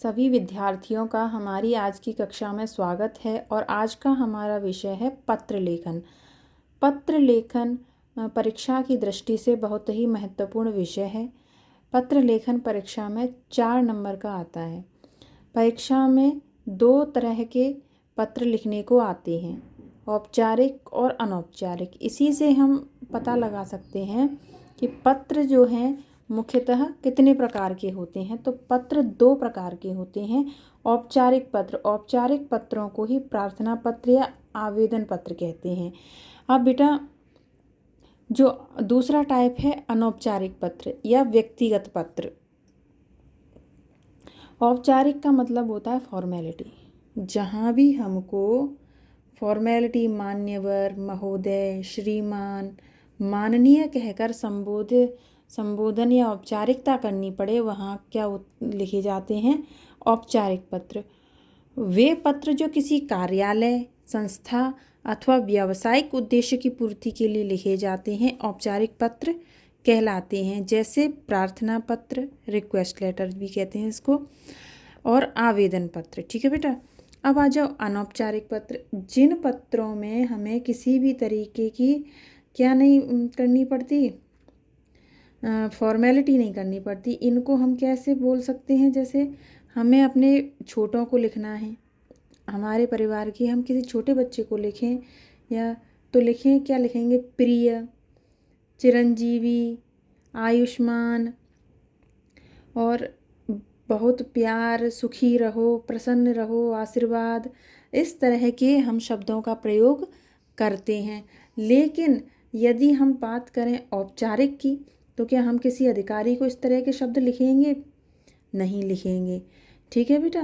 सभी विद्यार्थियों का हमारी आज की कक्षा में स्वागत है और आज का हमारा विषय है पत्र लेखन। पत्र लेखन परीक्षा की दृष्टि से बहुत ही महत्वपूर्ण विषय है। पत्र लेखन परीक्षा में 4 नंबर का आता है। परीक्षा में 2 तरह के पत्र लिखने को आते हैं, औपचारिक और अनौपचारिक। इसी से हम पता लगा सकते हैं कि पत्र जो हैं मुख्यतः कितने प्रकार के होते हैं। तो पत्र 2 प्रकार के होते हैं। औपचारिक पत्रों को ही प्रार्थना पत्र या आवेदन पत्र कहते हैं। अब बेटा, जो दूसरा टाइप है अनौपचारिक पत्र या व्यक्तिगत पत्र। औपचारिक का मतलब होता है फॉर्मेलिटी। जहाँ भी हमको फॉर्मेलिटी मान्यवर, महोदय, श्रीमान, माननीय कहकर संबोधन या औपचारिकता करनी पड़े, वहाँ क्या लिखे जाते हैं? औपचारिक पत्र। वे पत्र जो किसी कार्यालय, संस्था अथवा व्यावसायिक उद्देश्य की पूर्ति के लिए लिखे जाते हैं, औपचारिक पत्र कहलाते हैं। जैसे प्रार्थना पत्र, रिक्वेस्ट लेटर भी कहते हैं इसको, और आवेदन पत्र। ठीक है बेटा। अब आ जाओ अनौपचारिक पत्र। जिन पत्रों में हमें किसी भी तरीके की क्या नहीं करनी पड़ती, फॉर्मेलिटी नहीं करनी पड़ती, इनको हम कैसे बोल सकते हैं? जैसे हमें अपने छोटों को लिखना है, हमारे परिवार के हम किसी छोटे बच्चे को लिखें, या तो लिखें, क्या लिखेंगे? प्रिय, चिरंजीवी, आयुष्मान, और बहुत प्यार, सुखी रहो, प्रसन्न रहो, आशीर्वाद। इस तरह के हम शब्दों का प्रयोग करते हैं। लेकिन यदि हम बात करें औपचारिक की, तो क्या हम किसी अधिकारी को इस तरह के शब्द लिखेंगे? नहीं लिखेंगे। ठीक है बेटा।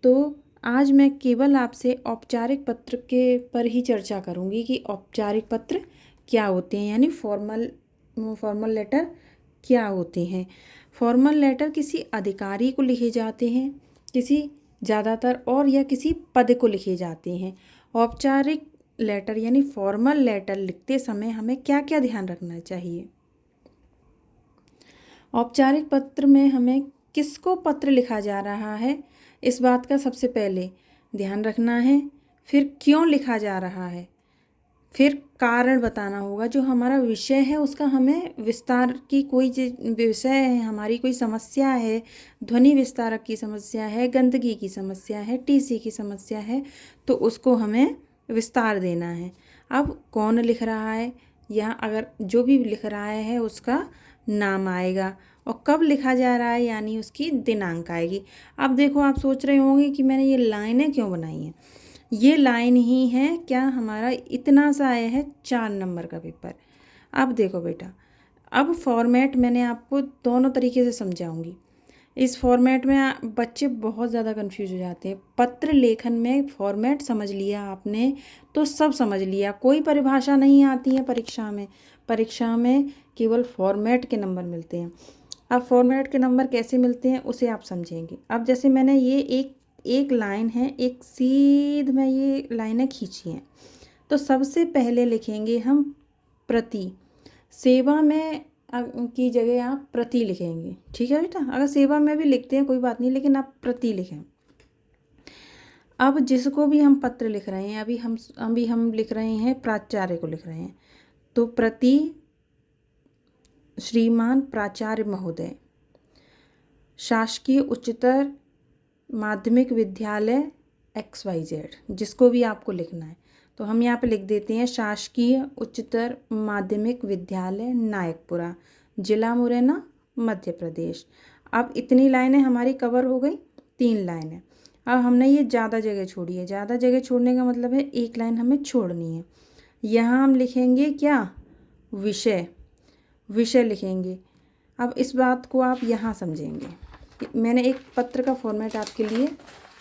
तो आज मैं केवल आपसे औपचारिक पत्र के पर ही चर्चा करूंगी कि औपचारिक पत्र क्या होते हैं, यानी फॉर्मल लेटर क्या होते हैं। फॉर्मल लेटर किसी अधिकारी को लिखे जाते हैं, किसी ज़्यादातर, और या किसी पद को लिखे जाते हैं। औपचारिक लेटर यानी फॉर्मल लेटर लिखते समय हमें क्या क्या ध्यान रखना चाहिए? औपचारिक पत्र में हमें किसको पत्र लिखा जा रहा है, इस बात का सबसे पहले ध्यान रखना है। फिर क्यों लिखा जा रहा है, फिर कारण बताना होगा। जो हमारा विषय है उसका हमें विस्तार की, कोई विषय है, हमारी कोई समस्या है, ध्वनि विस्तारक की समस्या है, गंदगी की समस्या है, टीसी की समस्या है, तो उसको हमें विस्तार देना है। अब कौन लिख रहा है, या अगर जो भी लिख रहा है उसका नाम आएगा, और कब लिखा जा रहा है यानी उसकी दिनांक आएगी। अब देखो, आप सोच रहे होंगे कि मैंने ये लाइनें क्यों बनाई हैं। ये लाइन ही है, क्या हमारा इतना सा आया है 4 नंबर का पेपर। अब देखो बेटा, अब फॉर्मेट मैंने आपको दोनों तरीके से समझाऊंगी। इस फॉर्मेट में बच्चे बहुत ज़्यादा कंफ्यूज हो जाते हैं। पत्र लेखन में फॉर्मेट समझ लिया आपने तो सब समझ लिया। कोई परिभाषा नहीं आती है परीक्षा में केवल फॉर्मेट के नंबर मिलते हैं। अब फॉर्मेट के नंबर कैसे मिलते हैं उसे आप समझेंगे। अब जैसे मैंने ये एक लाइन है, एक सीध में ये लाइनें खींची हैं, तो सबसे पहले लिखेंगे हम प्रति। सेवा में की जगह आप प्रति लिखेंगे। ठीक है बेटा। अगर सेवा में भी लिखते हैं कोई बात नहीं, लेकिन आप प्रति लिखें। अब जिसको भी हम पत्र लिख रहे हैं, अभी हम लिख रहे हैं, प्राचार्य को लिख रहे हैं, तो प्रति श्रीमान प्राचार्य महोदय, शासकीय उच्चतर माध्यमिक विद्यालय XYZ, जिसको भी आपको लिखना है, तो हम यहाँ पे लिख देते हैं शासकीय उच्चतर माध्यमिक विद्यालय नायकपुरा, जिला मुरैना, मध्य प्रदेश। अब इतनी लाइनें हमारी कवर हो गई, 3 लाइनें। अब हमने ये ज़्यादा जगह छोड़ी है। ज़्यादा जगह छोड़ने का मतलब है एक लाइन हमें छोड़नी है। यहाँ हम लिखेंगे क्या? विषय लिखेंगे। अब इस बात को आप यहाँ समझेंगे। मैंने एक पत्र का फॉर्मेट आपके लिए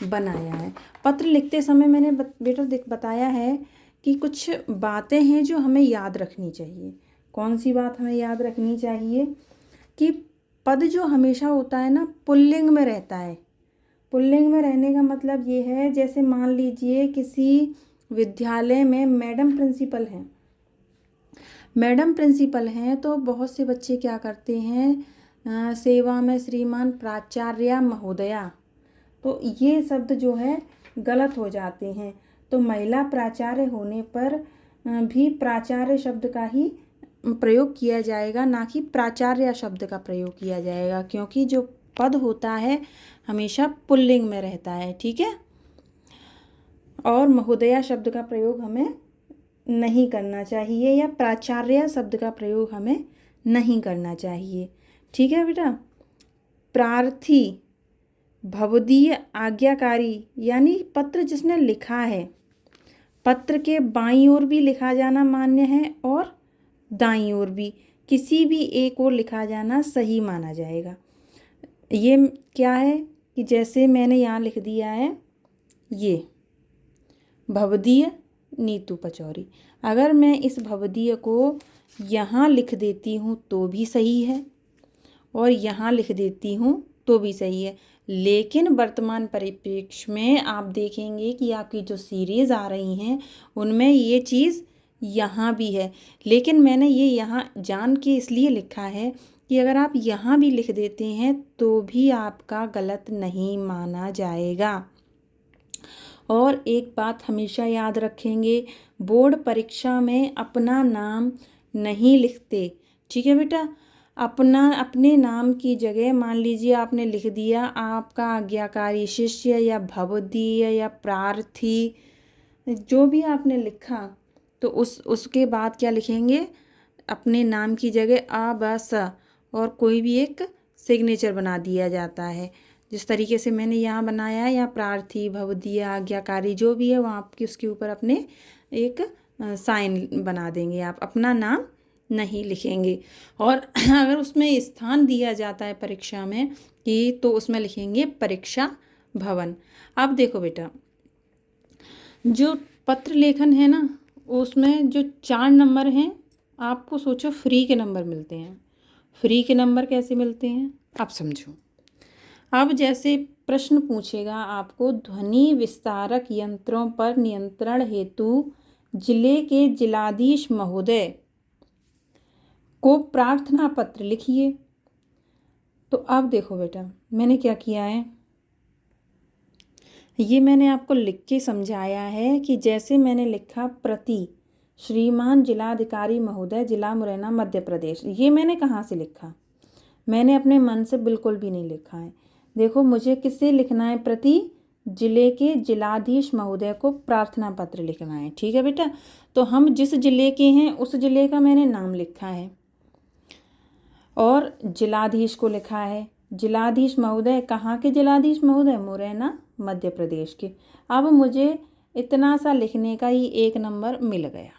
बनाया है। पत्र लिखते समय मैंने बेटा बताया है कि कुछ बातें हैं जो हमें याद रखनी चाहिए। कौन सी बात हमें याद रखनी चाहिए? कि पद जो हमेशा होता है ना, पुल्लिंग में रहता है। पुल्लिंग में रहने का मतलब ये है, जैसे मान लीजिए किसी विद्यालय में मैडम प्रिंसिपल हैं, तो बहुत से बच्चे क्या करते हैं, सेवा में श्रीमान प्राचार्य महोदया, तो ये शब्द जो है गलत हो जाते हैं। तो महिला प्राचार्य होने पर भी प्राचार्य शब्द का ही प्रयोग किया जाएगा, ना कि प्राचार्य शब्द का प्रयोग किया जाएगा, क्योंकि जो पद होता है हमेशा पुल्लिंग में रहता है। ठीक है। और महोदया शब्द का प्रयोग हमें नहीं करना चाहिए, या प्राचार्य शब्द का प्रयोग हमें नहीं करना चाहिए। ठीक है बेटा। प्रार्थी, भवदीय, आज्ञाकारी, यानी पत्र जिसने लिखा है, पत्र के बाईं ओर भी लिखा जाना मान्य है और दाईं ओर भी, किसी भी एक ओर लिखा जाना सही माना जाएगा। ये क्या है कि जैसे मैंने यहाँ लिख दिया है ये भवदीय नीतू पचौरी, अगर मैं इस भवदीय को यहाँ लिख देती हूँ तो भी सही है और यहाँ लिख देती हूँ तो भी सही है। लेकिन वर्तमान परिप्रेक्ष्य में आप देखेंगे कि आपकी जो सीरीज़ आ रही हैं उनमें ये चीज़ यहाँ भी है, लेकिन मैंने ये यहाँ जान के इसलिए लिखा है कि अगर आप यहाँ भी लिख देते हैं तो भी आपका गलत नहीं माना जाएगा। और एक बात हमेशा याद रखेंगे, बोर्ड परीक्षा में अपना नाम नहीं लिखते। ठीक है बेटा। अपने नाम की जगह मान लीजिए आपने लिख दिया आपका आज्ञाकारी शिष्य या भवदीय या प्रार्थी, जो भी आपने लिखा, तो उसके बाद क्या लिखेंगे, अपने नाम की जगह आ ब स और कोई भी एक सिग्नेचर बना दिया जाता है। जिस तरीके से मैंने यहाँ बनाया है, या प्रार्थी, भवदीय, आज्ञाकारी जो भी है वहाँ आपके उसके ऊपर अपने एक साइन बना देंगे, आप अपना नाम नहीं लिखेंगे। और अगर उसमें स्थान दिया जाता है परीक्षा में कि तो उसमें लिखेंगे परीक्षा भवन। अब देखो बेटा, जो पत्र लेखन है ना उसमें जो 4 नंबर हैं, आपको सोचो फ्री के नंबर मिलते हैं। फ्री के नंबर कैसे मिलते हैं आप समझो। अब जैसे प्रश्न पूछेगा आपको, ध्वनि विस्तारक यंत्रों पर नियंत्रण हेतु जिले के जिलाधीश महोदय को प्रार्थना पत्र लिखिए। तो अब देखो बेटा मैंने क्या किया है, ये मैंने आपको लिख के समझाया है कि जैसे मैंने लिखा प्रति श्रीमान जिलाधिकारी महोदय, जिला मुरैना, मध्य प्रदेश, ये मैंने कहाँ से लिखा, मैंने अपने मन से बिल्कुल भी नहीं लिखा है। देखो मुझे किससे लिखना है, प्रति जिले के जिलाधीश महोदय को प्रार्थना पत्र लिखना है। ठीक है बेटा। तो हम जिस जिले के हैं उस जिले का मैंने नाम लिखा है और जिलाधीश को लिखा है। जिलाधीश महोदय कहाँ के जिलाधीश महोदय, मुरैना, मध्य प्रदेश के। अब मुझे इतना सा लिखने का ही 1 नंबर मिल गया।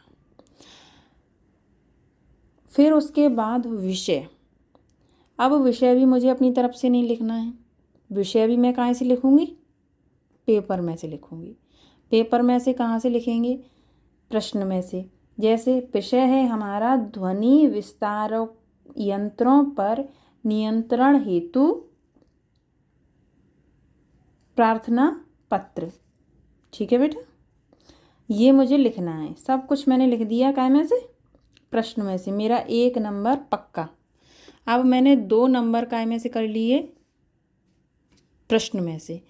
फिर उसके बाद विषय, अब विषय भी मुझे अपनी तरफ से नहीं लिखना है। विषय भी मैं कहाँ से लिखूँगी, पेपर में से लिखूँगी। पेपर में से कहाँ से लिखेंगे, प्रश्न में से। जैसे विषय है हमारा ध्वनि विस्तारक यंत्रों पर नियंत्रण हेतु प्रार्थना पत्र। ठीक है बेटा, ये मुझे लिखना है। सब कुछ मैंने लिख दिया काय में से, प्रश्न में से। मेरा 1 नंबर पक्का। अब मैंने 2 नंबर काय में से कर लिए, प्रश्न में से।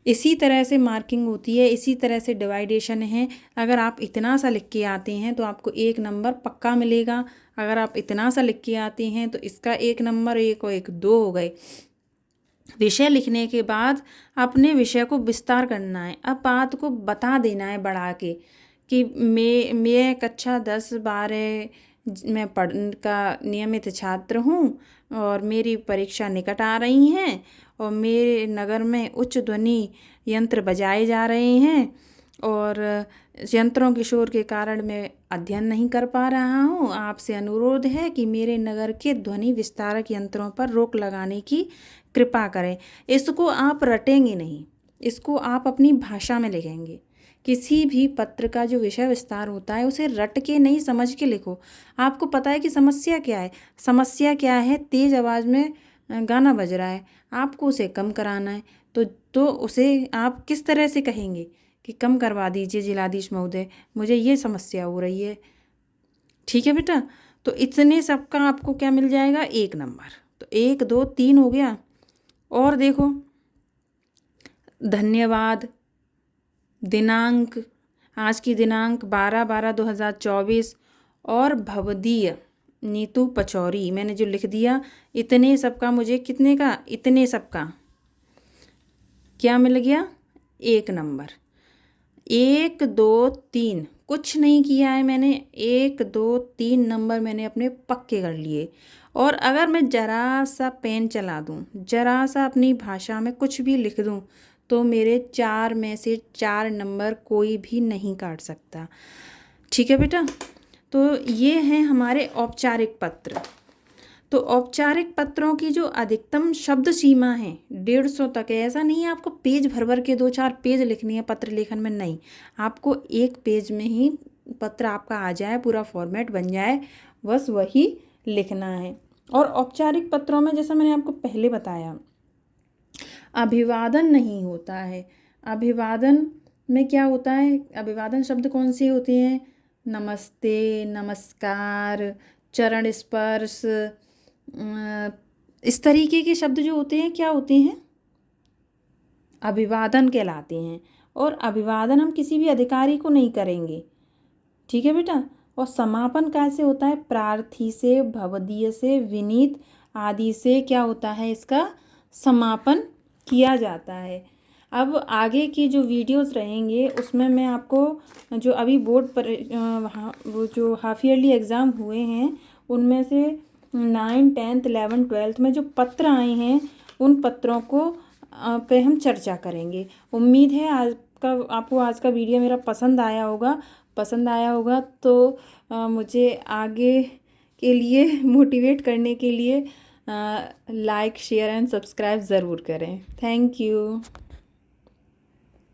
इसी तरह से मार्किंग होती है, इसी तरह से डिवाइडेशन है। अगर आप इतना सा लिख के आते हैं तो आपको 1 नंबर पक्का मिलेगा। अगर आप इतना सा लिख के आते हैं तो इसका 1 नंबर, 1 और 1 2 हो गए। विषय लिखने के बाद अपने विषय को विस्तार करना है। अब बात को बता देना है बढ़ा के कि मैं कक्षा 10-12 में पढ़ का नियमित छात्र हूँ और मेरी परीक्षा निकट आ रही हैं और मेरे नगर में उच्च ध्वनि यंत्र बजाए जा रहे हैं और यंत्रों के शोर के कारण मैं अध्ययन नहीं कर पा रहा हूँ। आपसे अनुरोध है कि मेरे नगर के ध्वनि विस्तारक यंत्रों पर रोक लगाने की कृपा करें। इसको आप रटेंगे नहीं, इसको आप अपनी भाषा में लिखेंगे। किसी भी पत्र का जो विषय विस्तार होता है उसे रट के नहीं, समझ के लिखो। आपको पता है कि समस्या क्या है। समस्या क्या है, तेज़ आवाज़ में गाना बज रहा है, आपको उसे कम कराना है। तो उसे आप किस तरह से कहेंगे कि कम करवा दीजिए जिलाधीश महोदय, मुझे ये समस्या हो रही है। ठीक है बेटा। तो इतने सबका आपको क्या मिल जाएगा, 1 नंबर। तो 1 2 3 हो गया। और देखो धन्यवाद, दिनांक, आज की दिनांक 12/12/2024 और भवदीय नीतू पचौरी, मैंने जो लिख दिया इतने सबका मुझे कितने का, इतने सबका क्या मिल गया, 1 नंबर। 1 2 3 कुछ नहीं किया है मैंने, 1 2 3 नंबर मैंने अपने पक्के कर लिए। और अगर मैं ज़रा सा पेन चला दूँ, ज़रा सा अपनी भाषा में कुछ भी लिख दूँ, तो मेरे 4 में से 4 नंबर कोई भी नहीं काट सकता। ठीक है बेटा, तो ये हैं हमारे औपचारिक पत्र। तो औपचारिक पत्रों की जो अधिकतम शब्द सीमा है 150 तक है। ऐसा नहीं है आपको पेज भर भर के 2-4 पेज लिखनी है पत्र लेखन में, नहीं, आपको 1 पेज में ही पत्र आपका आ जाए, पूरा फॉर्मेट बन जाए, बस वही लिखना है। और औपचारिक पत्रों में जैसा मैंने आपको पहले बताया, अभिवादन नहीं होता है। अभिवादन में क्या होता है, अभिवादन शब्द कौन से होते हैं, नमस्ते, नमस्कार, चरण स्पर्श, इस तरीके के शब्द जो होते हैं क्या होते हैं, अभिवादन कहलाते हैं। और अभिवादन हम किसी भी अधिकारी को नहीं करेंगे। ठीक है बेटा। और समापन कैसे होता है, प्रार्थी से, भवदीय से, विनीत आदि से क्या होता है, इसका समापन किया जाता है। अब आगे की जो वीडियोस रहेंगे उसमें मैं आपको जो अभी बोर्ड पर वो जो हाफ ईयरली एग्ज़ाम हुए हैं उनमें से 9, 10th, 11th, 12th में जो पत्र आए हैं उन पत्रों को पे हम चर्चा करेंगे। उम्मीद है आपको आज का वीडियो मेरा पसंद आया होगा। तो मुझे आगे के लिए मोटिवेट करने के लिए लाइक, शेयर एंड सब्सक्राइब ज़रूर करें। Thank you.